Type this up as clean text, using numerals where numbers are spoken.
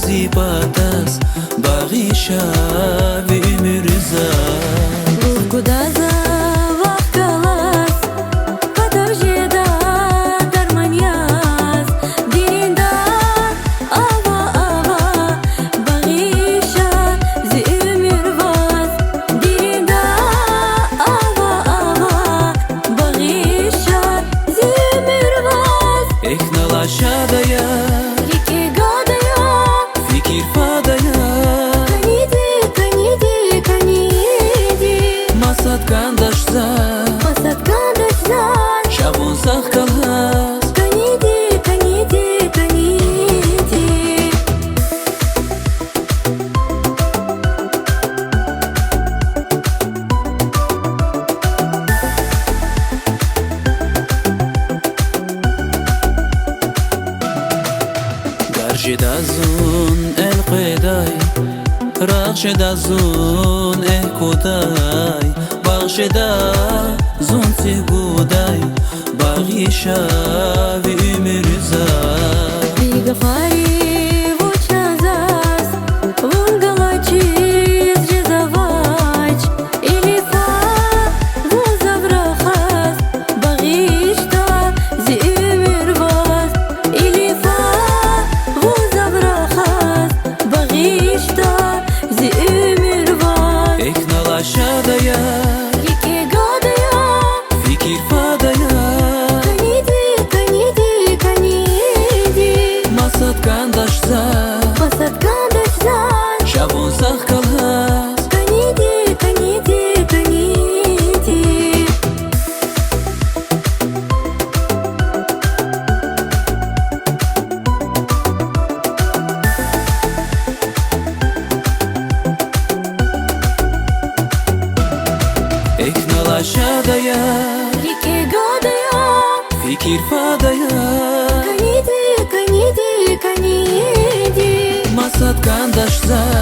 زیباتست باقی شب ömür uzak Куда завахкалась, подожди да дарманьяс, диринда ава багиша зи ömür vaz, диринда ава багиша зи ömür vaz. Эхналашадая Реки гадая, fikir fadaya каниди, Масат кандашзар масат кандашзар, Шабун сах калхас каниди. Garjidazun el qeday Raqshidazun eh kuday Bagshidazun siguday Baghisha ve ömür uzak Приготови вучна зас, вунгалачи зрезавач, или фа вузаврахас, багишта зи ömür vaz, или фа вузаврахас, багишта зи ömür vaz. Эхналашадая Реки гадая, fikir fadaya каниди, Масат кандашзар масат кандашзар, Шабун сах калхас каниди. Эхналашадая Реки гадая, fikir fadaya каниди. Масат кандашзар